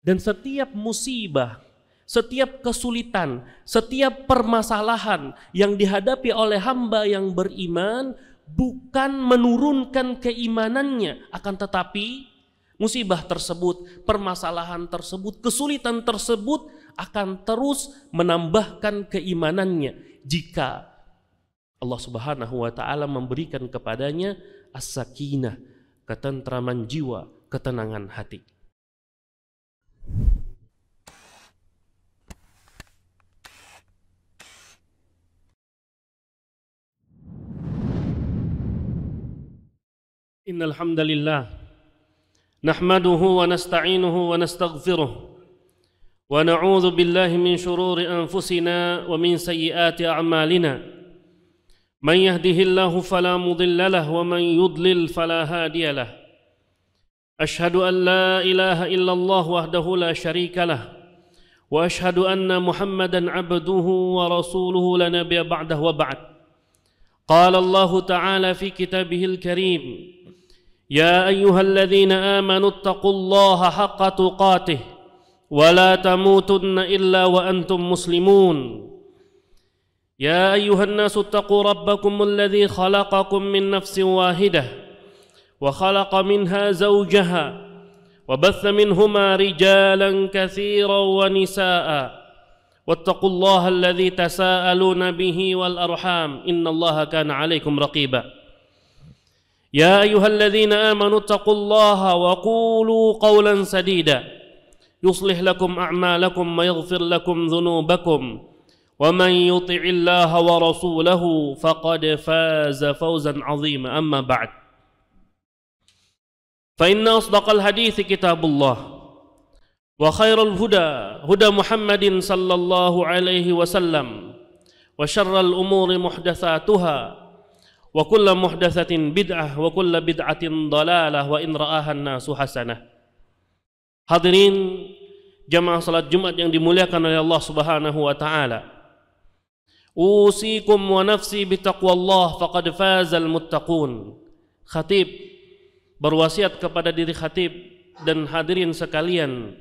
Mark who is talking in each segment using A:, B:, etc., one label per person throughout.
A: Dan setiap musibah, setiap kesulitan, setiap permasalahan yang dihadapi oleh hamba yang beriman bukan menurunkan keimanannya, akan tetapi musibah tersebut, permasalahan tersebut, kesulitan tersebut akan terus menambahkan keimanannya jika Allah Subhanahu wa taala memberikan kepadanya as-sakinah, ketentraman jiwa, ketenangan hati. Innal hamdalillah nahmaduhu wa nasta'inuhu wa nastaghfiruh wa na'udzu billahi min shururi anfusina wa min sayyiati a'malina man yahdihillahu fala mudilla lahu wa man yudlil fala hadiya lahu ashhadu an la ilaha illallah wahdahu la syarika lah wa ashhadu anna muhammadan abduhu wa rasuluhu la nabiyya ba'dahu wa ba'd qala Allah ta'ala fi kitabihil karim يا أيها الذين آمنوا اتقوا الله حق تقاته ولا تموتن إلا وأنتم مسلمون يا أيها الناس اتقوا ربكم الذي خلقكم من نفس واحدة وخلق منها زوجها وبث منهما رجالا كثيرا ونساء واتقوا الله الذي تساءلون به والأرحام إن الله كان عليكم رقيبا يا أيها الذين آمنوا اتقوا الله وقولوا قولا سديدا يصلح لكم أعمالكم ويغفر لكم ذنوبكم ومن يطع الله ورسوله فقد فاز فوزا عظيما أما بعد فإن أصدق الحديث كتاب الله وخير الهدى هدى محمد صلى الله عليه وسلم وشر الأمور محدثاتها wa kullu muhdatsatin bid'ah wa kullu bid'atin dhalalah wa in ra'aha an-nasu hasanah. Hadirin jamaah salat Jumat yang dimuliakan oleh Allah Subhanahu wa taala. Usikum wa nafsi bitaqwallah faqad fazal muttaqun. Khatib berwasiat kepada diri khatib dan hadirin sekalian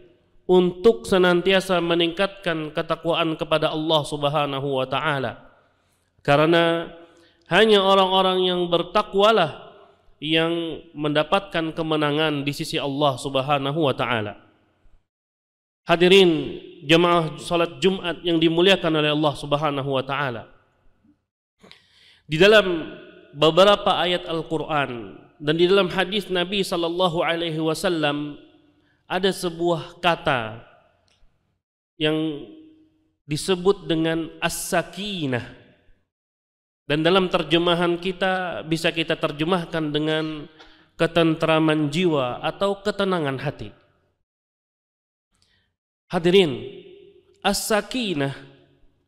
A: untuk senantiasa meningkatkan ketakwaan kepada Allah Subhanahu wa taala. Karena hanya orang-orang yang bertakwalah yang mendapatkan kemenangan di sisi Allah Subhanahu wa taala. Hadirin jemaah salat Jumat yang dimuliakan oleh Allah Subhanahu wa taala. Di dalam beberapa ayat Al-Qur'an dan di dalam hadis Nabi sallallahu alaihi wasallam ada sebuah kata yang disebut dengan as-sakinah. Dan dalam terjemahan kita bisa kita terjemahkan dengan ketentraman jiwa atau ketenangan hati. Hadirin, as-sakinah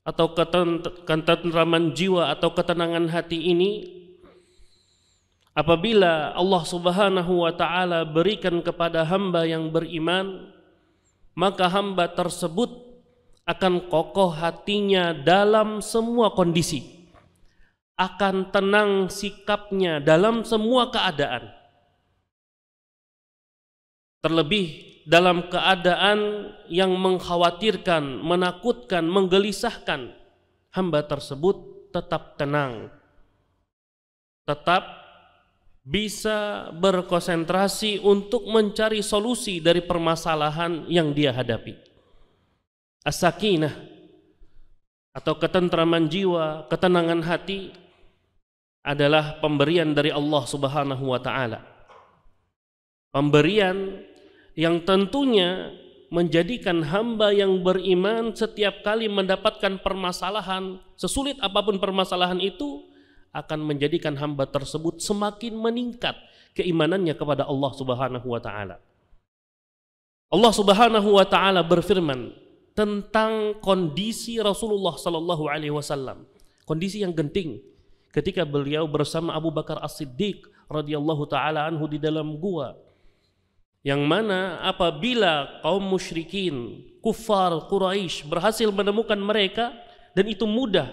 A: atau ketentraman jiwa atau ketenangan hati ini apabila Allah Subhanahu wa taala berikan kepada hamba yang beriman, maka hamba tersebut akan kokoh hatinya dalam semua kondisi. Akan tenang sikapnya dalam semua keadaan. Terlebih dalam keadaan yang mengkhawatirkan, menakutkan, menggelisahkan, hamba tersebut tetap tenang. Tetap bisa berkonsentrasi untuk mencari solusi dari permasalahan yang dia hadapi. As-sakinah atau ketentraman jiwa, ketenangan hati adalah pemberian dari Allah Subhanahu wa taala. Pemberian yang tentunya menjadikan hamba yang beriman setiap kali mendapatkan permasalahan, sesulit apapun permasalahan itu, akan menjadikan hamba tersebut semakin meningkat keimanannya kepada Allah Subhanahu wa taala. Allah Subhanahu wa taala berfirman tentang kondisi Rasulullah sallallahu alaihi wasallam, kondisi yang genting ketika beliau bersama Abu Bakar As-Siddiq radhiyallahu taala anhu di dalam gua, yang mana apabila kaum musyrikin, kufar Quraisy berhasil menemukan mereka, dan itu mudah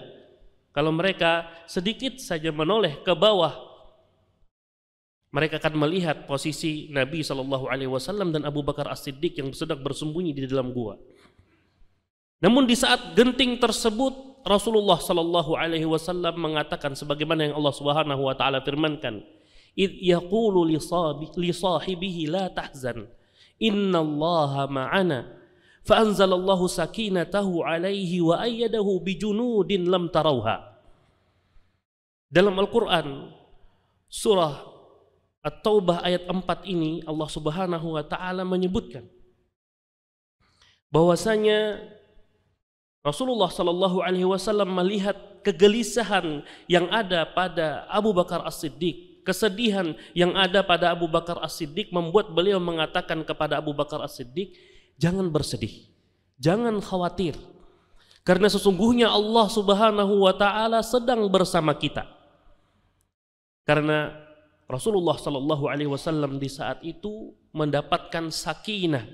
A: kalau mereka sedikit saja menoleh ke bawah, Mereka akan melihat posisi Nabi SAW dan Abu Bakar As-Siddiq yang sedang bersembunyi di dalam gua. Namun di saat genting tersebut, Rasulullah SAW mengatakan sebagaimana yang Allah Subhanahu wa taala firmankan, "Idh yaqulu li sahibihi la tahzan, innallaha ma'ana." Fa'anzalallahu sakinatahu alaihi wa ayyadahu bijunudin lam tarauha. Dalam Al-Quran surah At-Taubah ayat 4 ini Allah Subhanahu wa taala menyebutkan bahwasanya Rasulullah sallallahu alaihi wasallam melihat kegelisahan yang ada pada Abu Bakar As-Siddiq, kesedihan yang ada pada Abu Bakar As-Siddiq membuat beliau mengatakan kepada Abu Bakar As-Siddiq, jangan bersedih, jangan khawatir, karena sesungguhnya Allah Subhanahu wa taala sedang bersama kita. Karena Rasulullah sallallahu alaihi wasallam di saat itu mendapatkan sakinah.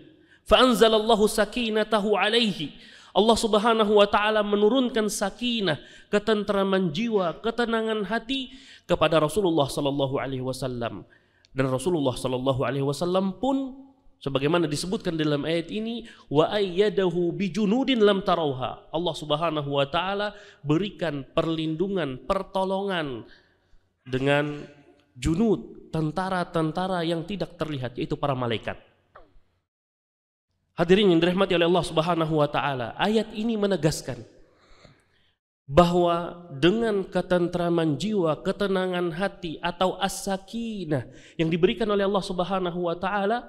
A: Fa anzalallahu sakinatahu alaihi. Allah Subhanahu wa taala menurunkan sakinah, ketentraman jiwa, ketenangan hati kepada Rasulullah sallallahu alaihi wasallam. Dan Rasulullah sallallahu alaihi wasallam pun sebagaimana disebutkan dalam ayat ini, wa ayyadahu bijunudin lam tarauha. Allah Subhanahu wa taala berikan perlindungan, pertolongan dengan junud, tentara-tentara yang tidak terlihat, yaitu para malaikat. Hadirin yang dirahmati oleh Allah Subhanahu wa taala, ayat ini menegaskan bahwa dengan ketentraman jiwa, ketenangan hati atau as-sakinah yang diberikan oleh Allah Subhanahu wa taala,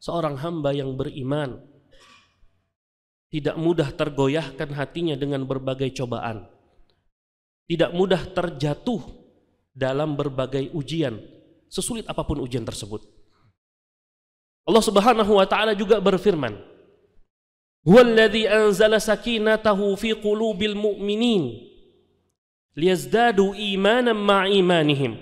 A: seorang hamba yang beriman tidak mudah tergoyahkan hatinya dengan berbagai cobaan, tidak mudah terjatuh dalam berbagai ujian, sesulit apapun ujian tersebut. Allah Subhanahu wa taala juga berfirman, "Huwallazi anzala sakinatahu fi qulubil mu'minin liyazdadu imanan ma'a imanihim."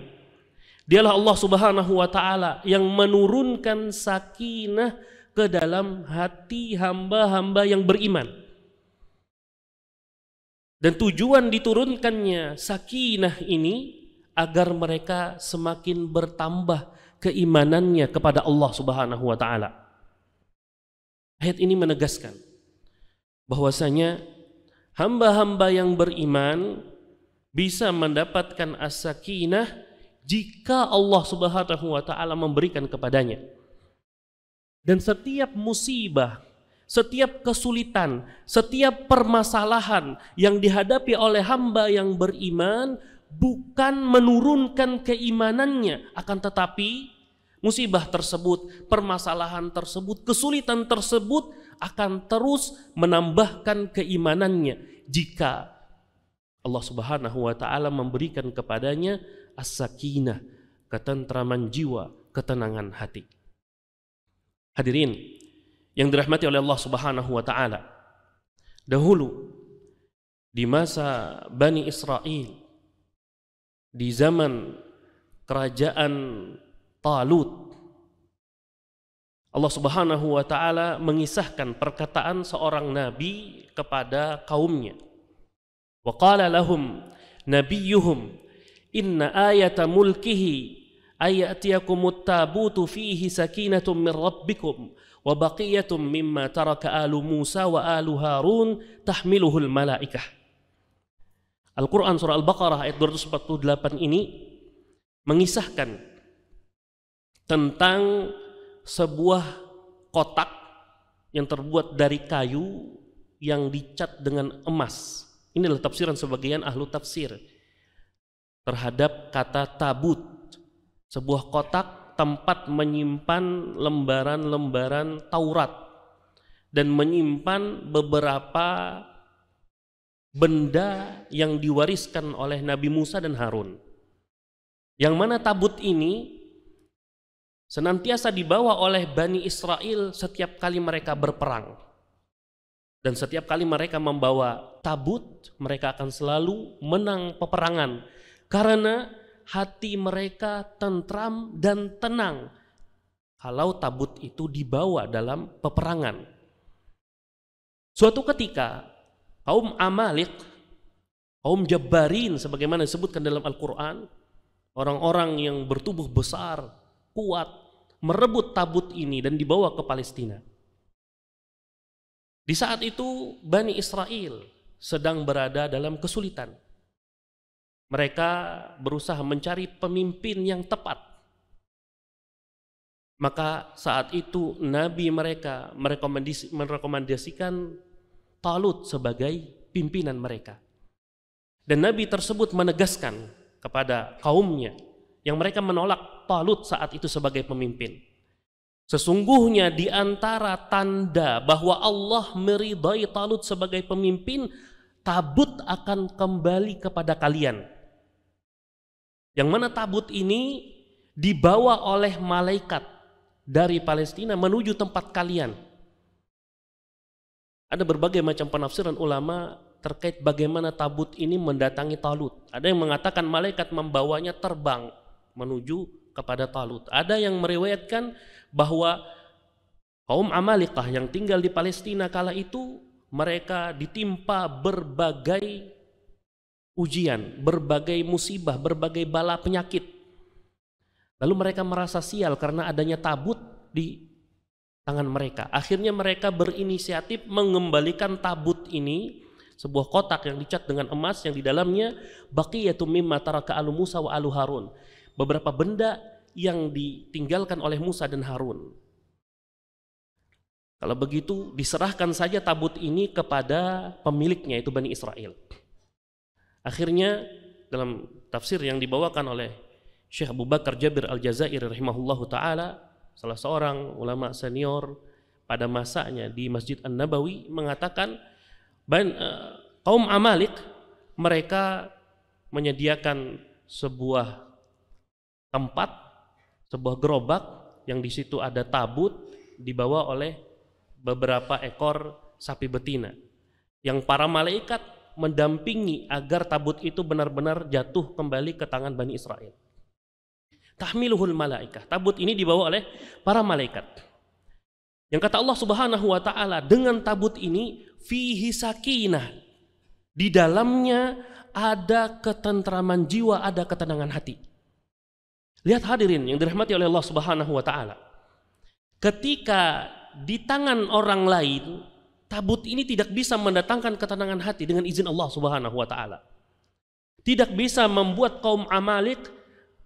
A: Dialah Allah Subhanahu wa taala yang menurunkan sakinah ke dalam hati hamba-hamba yang beriman. Dan tujuan diturunkannya sakinah ini agar mereka semakin bertambah keimanannya kepada Allah Subhanahu wa taala. Ayat ini menegaskan bahwasanya hamba-hamba yang beriman bisa mendapatkan as-sakinah jika Allah Subhanahu wa taala memberikan kepadanya. Dan setiap musibah, setiap kesulitan, setiap permasalahan yang dihadapi oleh hamba yang beriman bukan menurunkan keimanannya, akan tetapi musibah tersebut, permasalahan tersebut, kesulitan tersebut akan terus menambahkan keimanannya jika Allah Subhanahu wa taala memberikan kepadanya as-sakinah, ketentraman jiwa, ketenangan hati. Hadirin yang dirahmati oleh Allah Subhanahu wa taala, dahulu di masa Bani Israel, di zaman kerajaan Talut, Allah Subhanahu wa taala mengisahkan perkataan seorang nabi kepada kaumnya. Wa qala lahum nabiyyuhum inna ayata mulkihi ayatiyakumut tabutu fihi sakinatum min rabbikum wa baqiyatum mimma taraka alu Musa wa alu Harun tahmiluhul malaikah. Al-Quran surah Al-Baqarah ayat 248 ini mengisahkan tentang sebuah kotak yang terbuat dari kayu yang dicat dengan emas. Ini adalah tafsiran sebagian ahlu tafsir terhadap kata tabut, sebuah kotak tempat menyimpan lembaran-lembaran Taurat dan menyimpan beberapa benda yang diwariskan oleh Nabi Musa dan Harun. Yang mana tabut ini senantiasa dibawa oleh Bani Israel setiap kali mereka berperang. Dan setiap kali mereka membawa tabut, mereka akan selalu menang peperangan. Karena hati mereka tentram dan tenang kalau tabut itu dibawa dalam peperangan. Suatu ketika kaum Amalek, kaum Jabbarin sebagaimana disebutkan dalam Al-Quran, orang-orang yang bertubuh besar, kuat, merebut tabut ini dan dibawa ke Palestina. Di saat itu Bani Israel sedang berada dalam kesulitan. Mereka berusaha mencari pemimpin yang tepat. Maka saat itu Nabi mereka merekomendasikan Talut sebagai pimpinan mereka. Dan Nabi tersebut menegaskan kepada kaumnya yang mereka menolak Talut saat itu sebagai pemimpin. Sesungguhnya di antara tanda bahwa Allah meridai Talut sebagai pemimpin, tabut akan kembali kepada kalian. Yang mana tabut ini dibawa oleh malaikat dari Palestina menuju tempat kalian. Ada berbagai macam penafsiran ulama terkait bagaimana tabut ini mendatangi Talut. Ada yang mengatakan malaikat membawanya terbang menuju kepada Talut. Ada yang meriwayatkan bahwa kaum Amalikah yang tinggal di Palestina kala itu mereka ditimpa berbagai ujian, berbagai musibah, berbagai bala penyakit. Lalu mereka merasa sial karena adanya tabut di tangan mereka. Akhirnya mereka berinisiatif mengembalikan tabut ini, sebuah kotak yang dicat dengan emas yang di dalamnya baqiyatum mimma taraka alu Musa wa alu Harun. Beberapa benda yang ditinggalkan oleh Musa dan Harun. Kalau begitu diserahkan saja tabut ini kepada pemiliknya, itu Bani Israel. Akhirnya dalam tafsir yang dibawakan oleh Syekh Abu Bakar Jabir Al-Jazairi rahimahullahu ta'ala, salah seorang ulama senior pada masanya di Masjid An-Nabawi, mengatakan kaum Amalik mereka menyediakan sebuah tempat, sebuah gerobak yang di situ ada tabut dibawa oleh beberapa ekor sapi betina yang para malaikat mendampingi agar tabut itu benar-benar jatuh kembali ke tangan Bani Israel. Tahmiluhul malaikah. Tabut ini dibawa oleh para malaikat. Yang kata Allah Subhanahu wa taala, dengan tabut ini fihi sakinah. Di dalamnya ada ketentraman jiwa, ada ketenangan hati. Lihat hadirin yang dirahmati oleh Allah Subhanahu wa taala. Ketika di tangan orang lain, tabut ini tidak bisa mendatangkan ketenangan hati dengan izin Allah Subhanahu wa taala. Tidak bisa membuat kaum Amalik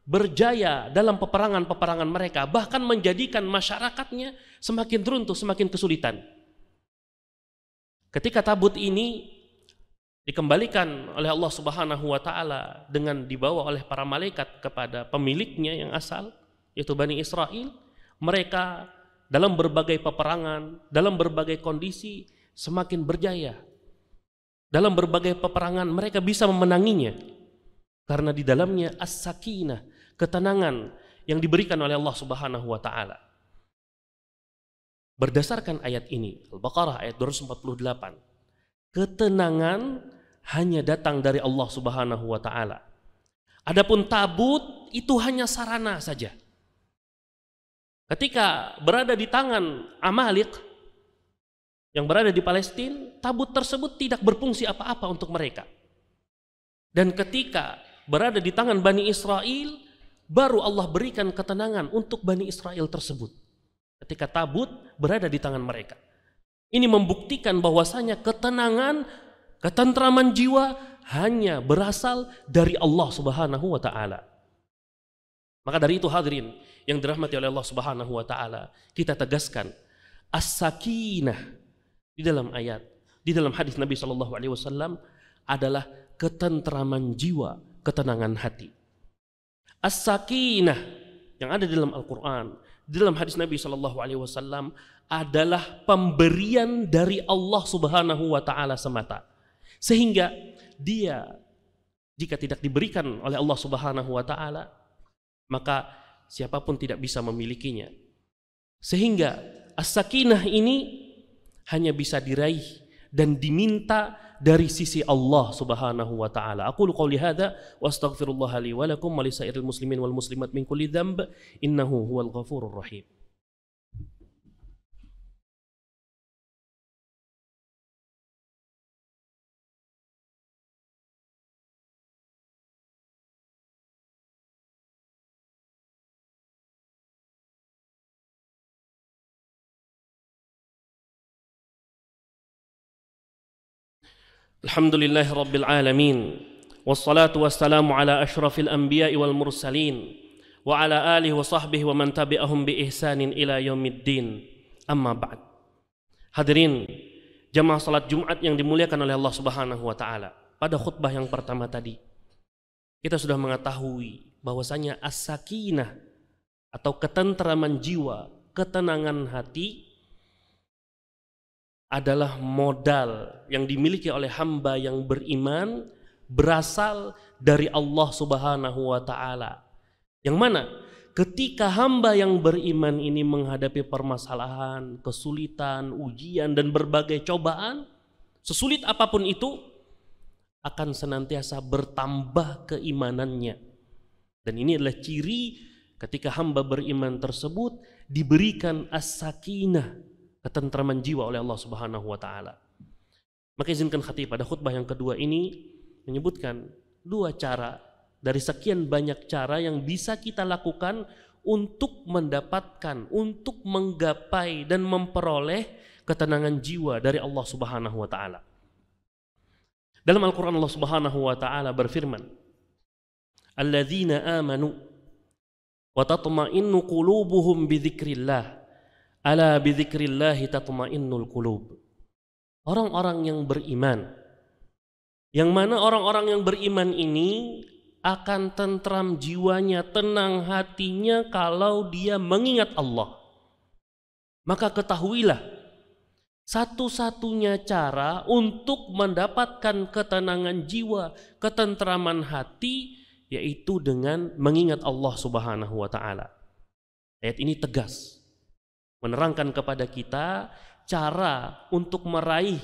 A: berjaya dalam peperangan-peperangan mereka, bahkan menjadikan masyarakatnya semakin runtuh, semakin kesulitan. Ketika tabut ini dikembalikan oleh Allah Subhanahu wa taala dengan dibawa oleh para malaikat kepada pemiliknya yang asal, yaitu Bani Israel, mereka dalam berbagai peperangan, dalam berbagai kondisi semakin berjaya. Dalam berbagai peperangan mereka bisa memenanginya karena di dalamnya as-sakinah, ketenangan yang diberikan oleh Allah Subhanahu wa taala. Berdasarkan ayat ini, Al-Baqarah ayat 248, ketenangan hanya datang dari Allah Subhanahu wa taala. Adapun tabut itu hanya sarana saja. Ketika berada di tangan Amalik yang berada di Palestina, tabut tersebut tidak berfungsi apa-apa untuk mereka. Dan ketika berada di tangan Bani Israel, baru Allah berikan ketenangan untuk Bani Israel tersebut. Ketika tabut berada di tangan mereka. Ini membuktikan bahwasanya ketenangan, ketentraman jiwa hanya berasal dari Allah Subhanahu wa taala. Maka dari itu hadirin yang dirahmati oleh Allah Subhanahu wa taala, kita tegaskan as-sakinah di dalam ayat, di dalam hadis Nabi sallallahu alaihi wasallam adalah ketentraman jiwa, ketenangan hati. As-sakinah yang ada di dalam Al-Qur'an, di dalam hadis Nabi sallallahu alaihi wasallam adalah pemberian dari Allah Subhanahu wa taala semata. Sehingga dia jika tidak diberikan oleh Allah Subhanahu wa taala, maka siapapun tidak bisa memilikinya. Sehingga as-sakinah ini hanya bisa diraih dan diminta dari sisi Allah Subhanahu wa taala. Aqulu qouli hadza wa astaghfirullah li wa lakum wa lisairil muslimin wal muslimat min kulli dzamb innahu huwal ghafurur rahim. Alhamdulillahi Rabbil Alamin. Wassalatu wassalamu ala ashrafil anbiya'i wal mursalin wa ala alihi wa sahbihi wa man tabi'ahum bi ihsanin ila yaumiddin. Amma ba'd. Hadirin jamaah salat Jumat yang dimuliakan oleh Allah Subhanahu wa taala. Pada khutbah yang pertama tadi kita sudah mengetahui bahwasanya as-sakinah atau ketentraman jiwa, ketenangan hati adalah modal yang dimiliki oleh hamba yang beriman, berasal dari Allah Subhanahu wa taala. Yang mana ketika hamba yang beriman ini menghadapi permasalahan, kesulitan, ujian dan berbagai cobaan, sesulit apapun itu akan senantiasa bertambah keimanannya. Dan ini adalah ciri ketika hamba beriman tersebut diberikan as-sakinah, ketentraman jiwa oleh Allah Subhanahu wa taala. Maka izinkan khatib pada khutbah yang kedua ini menyebutkan dua cara dari sekian banyak cara yang bisa kita lakukan untuk mendapatkan, untuk menggapai dan memperoleh ketenangan jiwa dari Allah Subhanahu wa taala. Dalam Al-Qur'an Allah Subhanahu wa taala berfirman, "Alladzina amanu wa tatma'innu qulubuhum bi dzikrillah. Ala bi dzikrillah tatma'innul qulub." Orang-orang yang beriman, yang mana orang-orang yang beriman ini akan tentram jiwanya, tenang hatinya kalau dia mengingat Allah. Maka ketahuilah, satu-satunya cara untuk mendapatkan ketenangan jiwa, ketentraman hati, yaitu dengan mengingat Allah Subhanahu wa taala. Ayat ini tegas menerangkan kepada kita cara untuk meraih,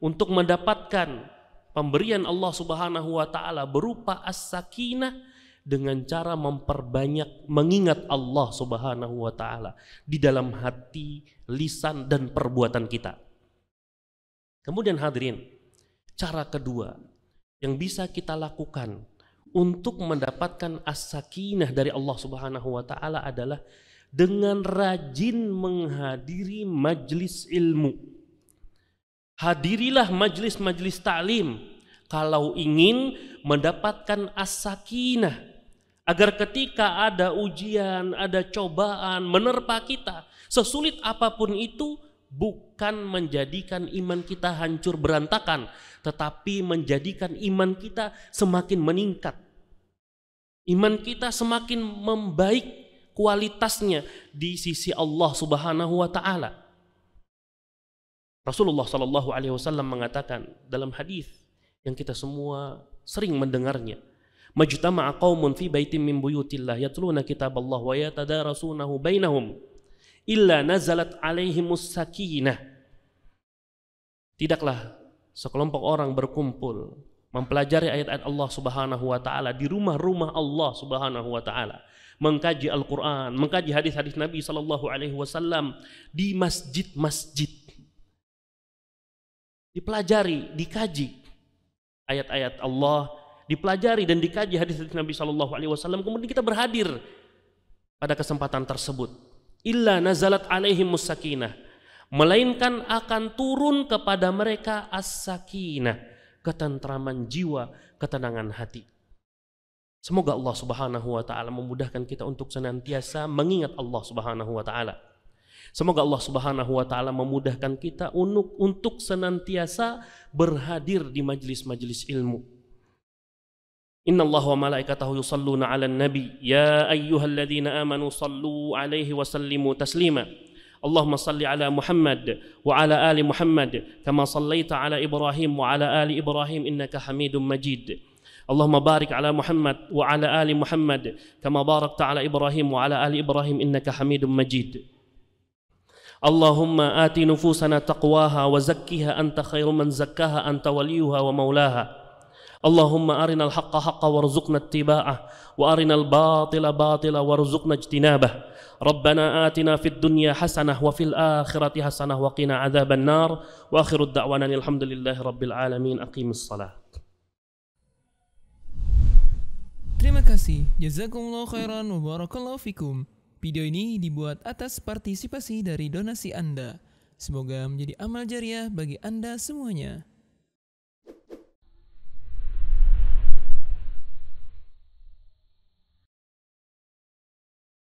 A: untuk mendapatkan pemberian Allah Subhanahu wa taala berupa as-sakinah dengan cara memperbanyak mengingat Allah Subhanahu wa taala di dalam hati, lisan dan perbuatan kita. Kemudian hadirin, cara kedua yang bisa kita lakukan untuk mendapatkan as-sakinah dari Allah Subhanahu wa taala adalah dengan rajin menghadiri majlis ilmu. Hadirilah majlis-majlis ta'lim kalau ingin mendapatkan as-sakinah, agar ketika ada ujian, ada cobaan menerpa kita, sesulit apapun itu, bukan menjadikan iman kita hancur berantakan, tetapi menjadikan iman kita semakin meningkat. Iman kita semakin membaik kualitasnya di sisi Allah Subhanahu wa taala. Rasulullah sallallahu alaihi wasallam mengatakan dalam hadis yang kita semua sering mendengarnya, "Majtama'a qaumun fi baitin min buyutillah yatluna kitaballah wa yatadarasunahu bainahum illa nazalat alaihimus sakinah." Tidaklah sekelompok orang berkumpul mempelajari ayat-ayat Allah Subhanahu wa taala di rumah-rumah Allah Subhanahu wa taala, mengkaji Al-Quran, mengkaji hadis-hadis Nabi Sallallahu Alaihi Wasallam di masjid-masjid, dipelajari, dikaji ayat-ayat Allah, dipelajari dan dikaji hadis-hadis Nabi Sallallahu Alaihi Wasallam. Kemudian kita berhadir pada kesempatan tersebut. Illa nazalat alaihimus sakinah, melainkan akan turun kepada mereka as-sakinah, ketentraman jiwa, ketenangan hati. Semoga Allah Subhanahu wa taala memudahkan kita untuk senantiasa mengingat Allah Subhanahu wa taala. Semoga Allah Subhanahu wa taala memudahkan kita untuk senantiasa berhadir di majlis-majlis ilmu. Innallaha wa malaikatahu yusalluna 'alan nabi ya ayyuhalladzina amanu sallu 'alaihi wa sallimu taslima. Allahumma salli ala Muhammad wa ala ali Muhammad kama sallaita ala Ibrahim wa ala ali Ibrahim innaka Hamidum Majid. Allahumma barik ala Muhammad wa ala ali Muhammad kama barakta ala Ibrahim wa ala ali Ibrahim innaka Hamidum Majid. Allahumma ati nufusana taqwaha wa zakkiha anta khairu man zakkaha anta waliyuha wa maulaha. Allahumma arinal haqqa haqqa warzuqna ittiba'ah wa arinal batila batila warzuqna ijtinabah. Rabbana atina fid dunya hasanah wa fil akhirati hasanah wa qina adzaban nar. Wa akhiru da'wana alhamdulillahi rabbil alamin. Aqimus salat.
B: Terima kasih, jazakumullah khairan wa barakallahu fikum. Video ini dibuat atas partisipasi dari donasi Anda. Semoga menjadi amal jariah bagi Anda semuanya.